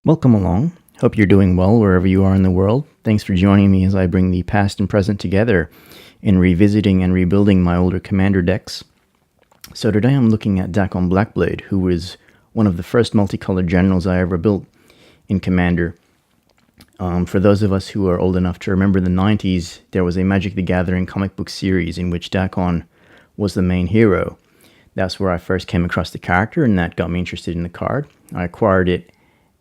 Welcome along. Hope you're doing well wherever you are in the world. Thanks for joining me as I bring the past and present together in revisiting and rebuilding my older commander decks. So today I'm looking at Dakkon Blackblade, who was one of the first multicolored generals I ever built in Commander. For those of us who are old enough to remember the 90s, there was a Magic the Gathering comic book series in which Dakkon was the main hero. That's where I first came across the character, and that got me interested in the card. I acquired it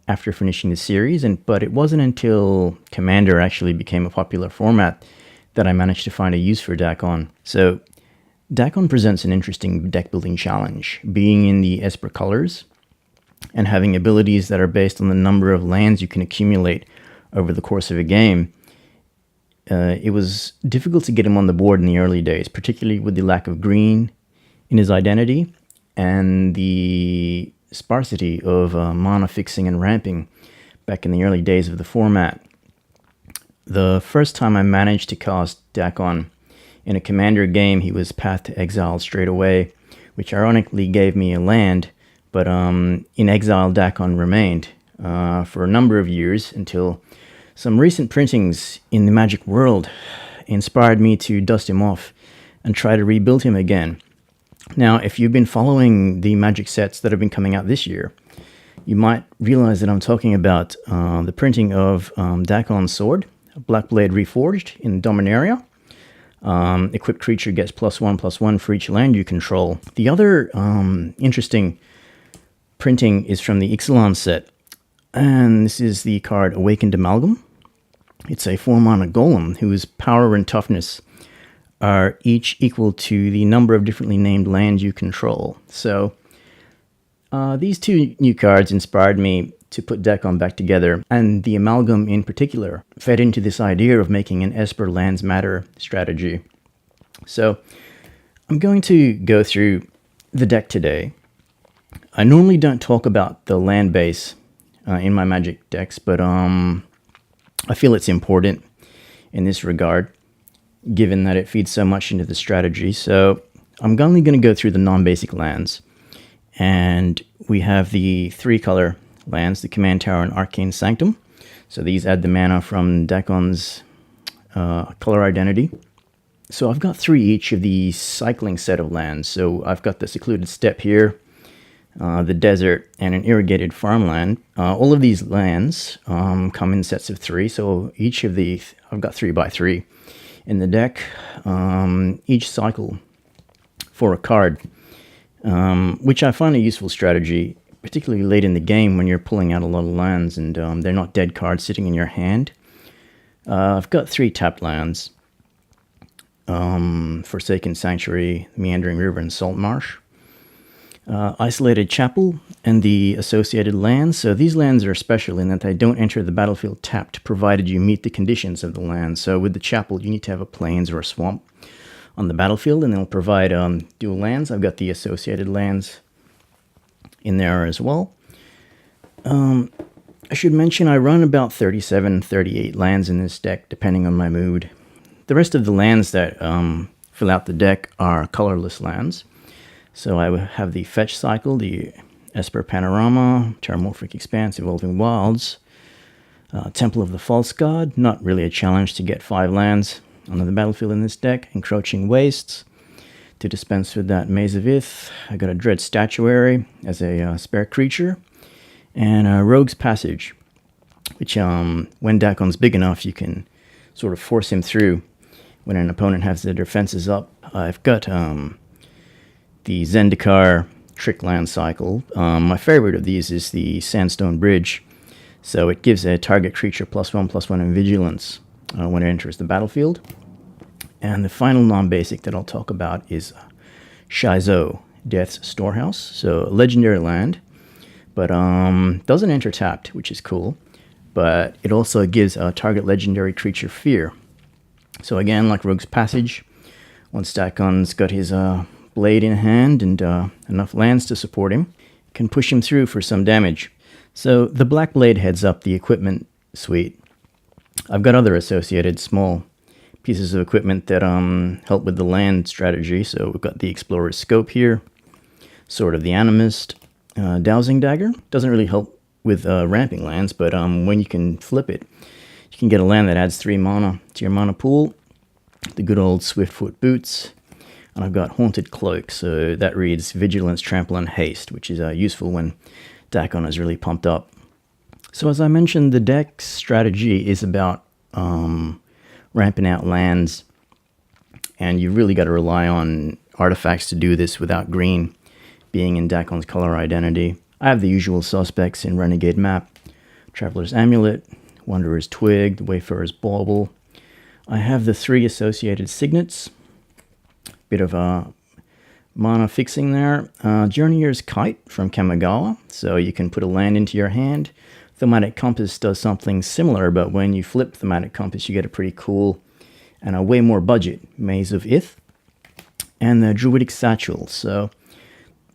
after finishing the series, but it wasn't until Commander actually became a popular format that I managed to find a use for Dakkon. So Dakkon presents an interesting deck building challenge, being in the Esper colors and having abilities that are based on the number of lands you can accumulate over the course of a game. It was difficult to get him on the board in the early days, particularly with the lack of green in his identity and the sparsity of mana fixing and ramping back in the early days of the format. The first time I managed to cast Dakkon in a Commander game, he was Path to Exile straight away, which ironically gave me a land, but in exile Dakkon remained for a number of years until some recent printings in the Magic world inspired me to dust him off and try to rebuild him again. Now, if you've been following the Magic sets that have been coming out this year, you might realize that I'm talking about the printing of Dakkon's Sword, Blackblade Reforged in Dominaria. Equipped creature gets +1/+1 for each land you control. The other interesting printing is from the Ixalan set, and this is the card Awakened Amalgam. It's a 4-mana golem whose power and toughness are each equal to the number of differently named lands you control. So these two new cards inspired me to put Dakkon back together, and the Amalgam in particular fed into this idea of making an Esper Lands Matter strategy. So I'm going to go through the deck today. I normally don't talk about the land base in my Magic decks, but I feel it's important in this regard, given that it feeds so much into the strategy. So I'm only going to go through the non-basic lands. And we have the 3-color lands, the Command Tower and Arcane Sanctum. So these add the mana from Dakkon's color identity. So I've got 3 each of the cycling set of lands. So I've got the Secluded Steppe here, the desert, and an irrigated farmland. All of these lands come in sets of 3. So each of the, I've got 3x3 in the deck, each cycle for a card, which I find a useful strategy, particularly late in the game when you're pulling out a lot of lands and they're not dead cards sitting in your hand. I've got 3 tapped lands, Forsaken Sanctuary, Meandering River, and Salt Marsh. Isolated Chapel and the associated lands. So these lands are special in that they don't enter the battlefield tapped, provided you meet the conditions of the land. So with the Chapel, you need to have a plains or a swamp on the battlefield, and they'll provide dual lands. I've got the associated lands in there as well. I should mention I run about 37, 38 lands in this deck, depending on my mood. The rest of the lands that fill out the deck are colorless lands. So I have the Fetch cycle, the Esper Panorama, Terramorphic Expanse, Evolving Wilds, Temple of the False God, not really a challenge to get 5 lands onto the battlefield in this deck, Encroaching Wastes, to dispense with that Maze of Ith. I got a Dread Statuary as a spare creature, and a Rogue's Passage, which when Dakkon's big enough, you can sort of force him through when an opponent has their defenses up. I've got the Zendikar Trick Land cycle. My favorite of these is the Sandstone Bridge. So it gives a target creature +1/+1 in Vigilance when it enters the battlefield. And the final non-basic that I'll talk about is Shizo, Death's Storehouse. So a legendary land, but doesn't enter tapped, which is cool. But it also gives a target legendary creature fear. So again, like Rogue's Passage, once Dakkon's got his blade in hand and enough lands to support him, can push him through for some damage. So the Blackblade heads up the equipment suite. I've got other associated small pieces of equipment that help with the land strategy. So we've got the Explorer's Scope here, Sword of the Animist, Dowsing Dagger. Doesn't really help with ramping lands, but when you can flip it, you can get a land that adds 3 mana to your mana pool. The good old Swiftfoot Boots. And I've got Haunted Cloak, so that reads Vigilance, Trample, and Haste, which is useful when Dakkon is really pumped up. So as I mentioned, the deck strategy is about ramping out lands, and you've really got to rely on artifacts to do this without green being in Dakkon's color identity. I have the usual suspects in Renegade Map: Traveler's Amulet, Wanderer's Twig, the Wayfarer's Bauble. I have the 3 associated signets. Bit of a mana fixing there. Journeyer's Kite from Kamigawa, so you can put a land into your hand. Thematic Compass does something similar, but when you flip Thematic Compass, you get a pretty cool and a way more budget Maze of Ith. And the Druidic Satchel. So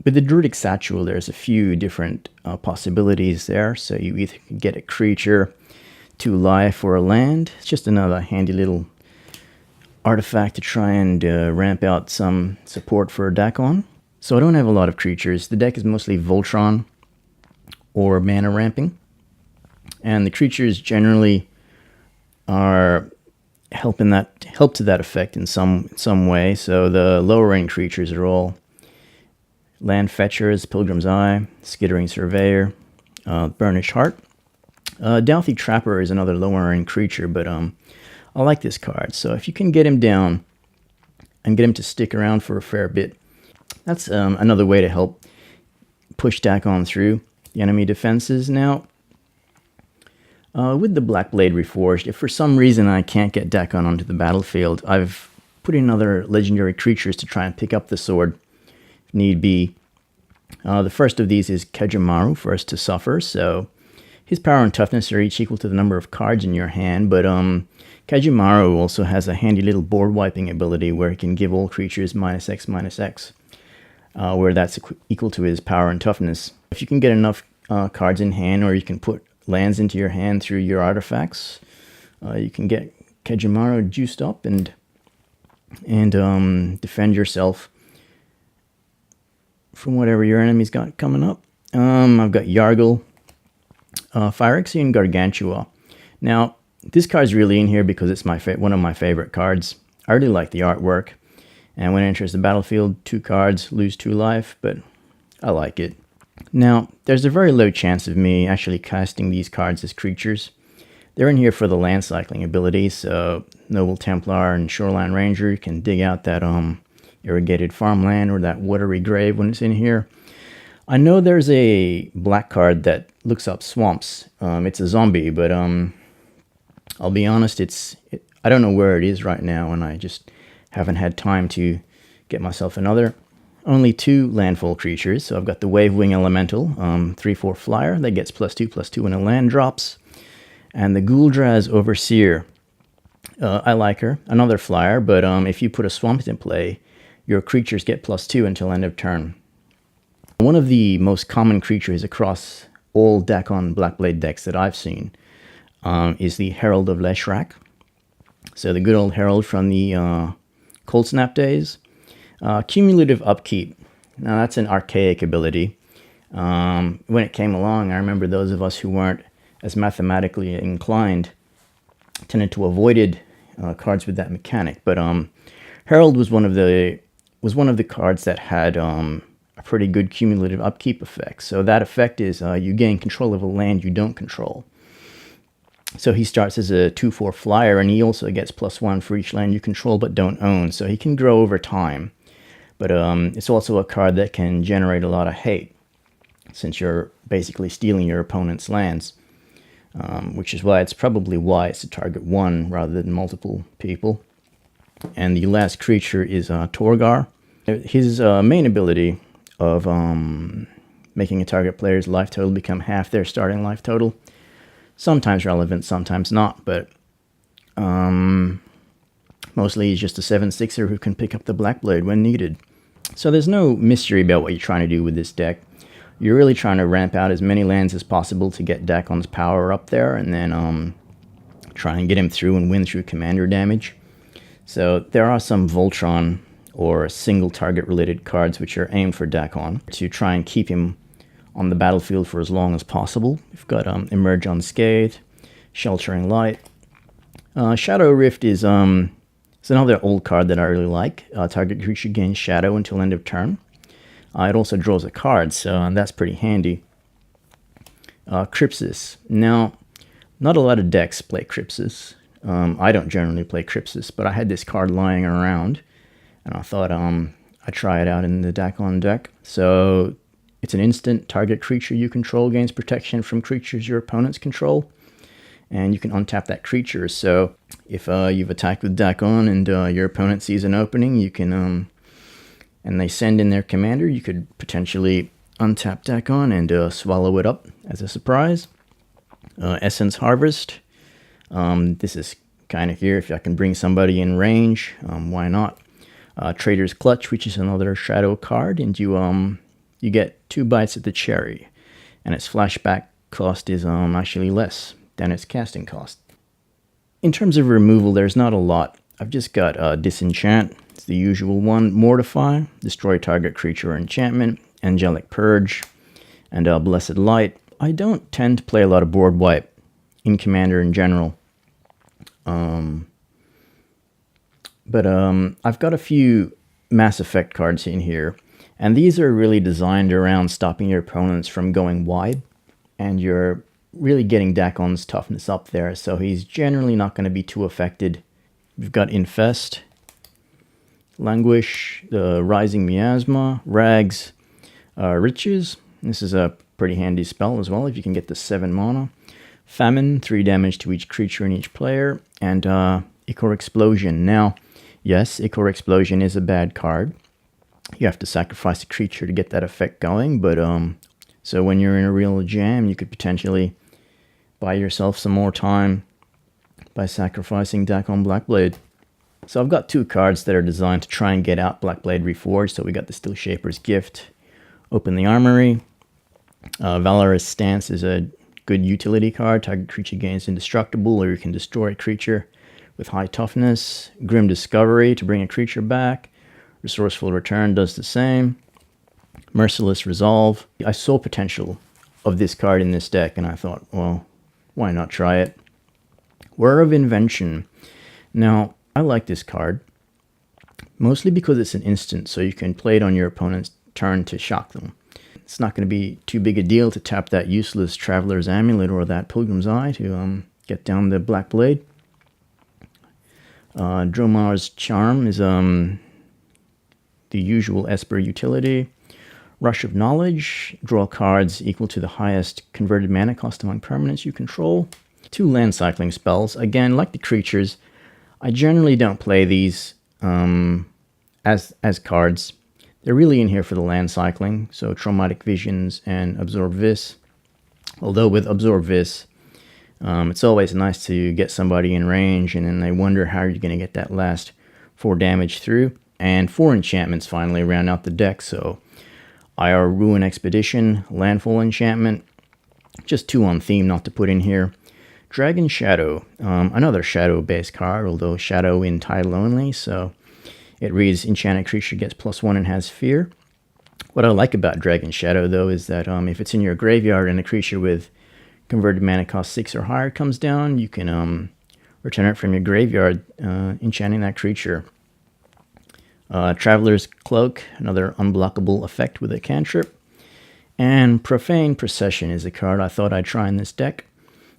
with the Druidic Satchel, there's a few different possibilities there. So you either can get a creature, 2 life, or a land. It's just another handy little artifact to try and ramp out some support for Dakkon. So I don't have a lot of creatures. The deck is mostly Voltron or mana ramping. And the creatures generally are help to that effect in some way. So the lower end creatures are all Land Fetchers, Pilgrim's Eye, Skittering Surveyor, Burnished Heart. Douthie Trapper is another lower end creature, but I like this card. So if you can get him down and get him to stick around for a fair bit, that's another way to help push Dakkon through the enemy defenses. Now, with the Blackblade Reforged, if for some reason I can't get Dakkon onto the battlefield, I've put in other legendary creatures to try and pick up the sword if need be. The first of these is Kejimaru, First to Suffer. So his power and toughness are each equal to the number of cards in your hand, but Kejimaru also has a handy little board wiping ability where he can give all creatures -X/-X, where that's equal to his power and toughness. If you can get enough cards in hand, or you can put lands into your hand through your artifacts, you can get Kejimaru juiced up and defend yourself from whatever your enemy's got coming up. I've got Yargle, Phyrexian Gargantua. Now, this card's really in here because it's one of my favorite cards. I really like the artwork. And when it enters the battlefield, 2 cards, lose 2 life, but I like it. Now, there's a very low chance of me actually casting these cards as creatures. They're in here for the land cycling ability, so Noble Templar and Shoreline Ranger can dig out that irrigated farmland or that watery grave when it's in here. I know there's a black card that looks up swamps. It's a zombie, but I'll be honest, I don't know where it is right now, and I just haven't had time to get myself another. Only 2 landfall creatures, so I've got the Wavewing Elemental, 3/4 flyer, that gets +2/+2 when a land drops. And the Gouldraz Overseer, I like her, another flyer, but if you put a swamp in play, your creatures get +2 until end of turn. One of the most common creatures across all Dakkon Blackblade decks that I've seen is the Herald of Leshrac. So the good old Herald from the Cold Snap days. Cumulative Upkeep. Now that's an archaic ability. When it came along, I remember those of us who weren't as mathematically inclined tended to avoid cards with that mechanic. But Herald was one of the cards that had a pretty good cumulative upkeep effect. So that effect is you gain control of a land you don't control. So he starts as a 2/4 flyer, and he also gets +1 for each land you control but don't own. So he can grow over time. But it's also a card that can generate a lot of hate, since you're basically stealing your opponent's lands, which is why it's probably wise to target one rather than multiple people. And the last creature is Torgar. His main ability of making a target player's life total become half their starting life total. Sometimes relevant, sometimes not, but mostly he's just a 7/6er who can pick up the Blackblade when needed. So there's no mystery about what you're trying to do with this deck. You're really trying to ramp out as many lands as possible to get Dakkon's power up there, and then try and get him through and win through commander damage. So there are some Voltron or single target related cards which are aimed for Dakkon to try and keep him on the battlefield for as long as possible. We've got Emerge Unscathed, Sheltering Light. Shadow Rift is it's another old card that I really like. Target creature gains Shadow until end of turn. It also draws a card, so that's pretty handy. Crypsis. Now, not a lot of decks play Crypsis. I don't generally play Crypsis, but I had this card lying around, and I thought I'd try it out in the Dakkon deck. So it's an instant. Target creature you control gains protection from creatures your opponents control, and you can untap that creature. So if you've attacked with Dakkon and your opponent sees an opening, you can, and they send in their commander, you could potentially untap Dakkon and swallow it up as a surprise. Essence Harvest. This is kind of here if I can bring somebody in range, why not? Trader's Clutch, which is another shadow card, and you get 2 bites at the cherry, and its flashback cost is actually less than its casting cost. In terms of removal, there's not a lot. I've just got Disenchant, it's the usual one, Mortify, destroy target creature or enchantment, Angelic Purge, and Blessed Light. I don't tend to play a lot of board wipe in Commander in general. But I've got a few Mass Effect cards in here, and these are really designed around stopping your opponents from going wide, and you're really getting Dakkon's toughness up there, so he's generally not going to be too affected. We've got Infest, Languish, the Rising Miasma, Rags, Riches. This is a pretty handy spell as well if you can get the 7 mana. Famine, 3 damage to each creature and each player, and Ichor Explosion. Now, yes, Ichor Explosion is a bad card. You have to sacrifice a creature to get that effect going, but so when you're in a real jam, you could potentially buy yourself some more time by sacrificing Dakkon Blackblade. So I've got 2 cards that are designed to try and get out Blackblade Reforged. So we got the Steel Shaper's Gift, Open the Armory. Valorous Stance is a good utility card. Target creature gains indestructible, or you can destroy a creature with high toughness. Grim Discovery to bring a creature back. Resourceful Return does the same. Merciless Resolve. I saw potential of this card in this deck, and I thought, well, why not try it? Whir of Invention. Now, I like this card, mostly because it's an instant, so you can play it on your opponent's turn to shock them. It's not going to be too big a deal to tap that useless Traveler's Amulet or that Pilgrim's Eye to get down the Blackblade. Dromar's Charm is the usual Esper utility. Rush of Knowledge, draw cards equal to the highest converted mana cost among permanents you control. 2 land cycling spells. Again, like the creatures, I generally don't play these as cards. They're really in here for the land cycling, so Traumatic Visions and Absorb Vis. Although with Absorb Vis, it's always nice to get somebody in range, and then they wonder how you're going to get that last 4 damage through. And 4 enchantments finally round out the deck, so IR Ruin Expedition, Landfall Enchantment, just 2 on theme not to put in here. Dragon Shadow, another shadow-based card, although shadow in title only, so it reads enchanted creature gets +1 and has fear. What I like about Dragon Shadow, though, is that if it's in your graveyard and a creature with converted mana cost 6 or higher comes down, you can return it from your graveyard, enchanting that creature. Traveler's Cloak, another unblockable effect with a cantrip. And Profane Procession is a card I thought I'd try in this deck.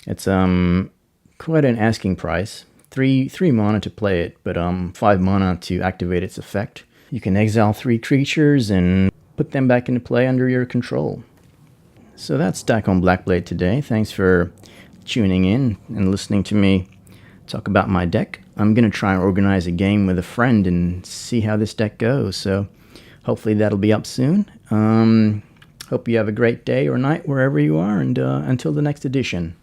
It's quite an asking price. 3 mana to play it, but 5 mana to activate its effect. You can exile 3 creatures and put them back into play under your control. So that's Dakkon Blackblade today. Thanks for tuning in and listening to me talk about my deck. I'm going to try and organize a game with a friend and see how this deck goes. So hopefully that'll be up soon. Hope you have a great day or night wherever you are, and until the next edition.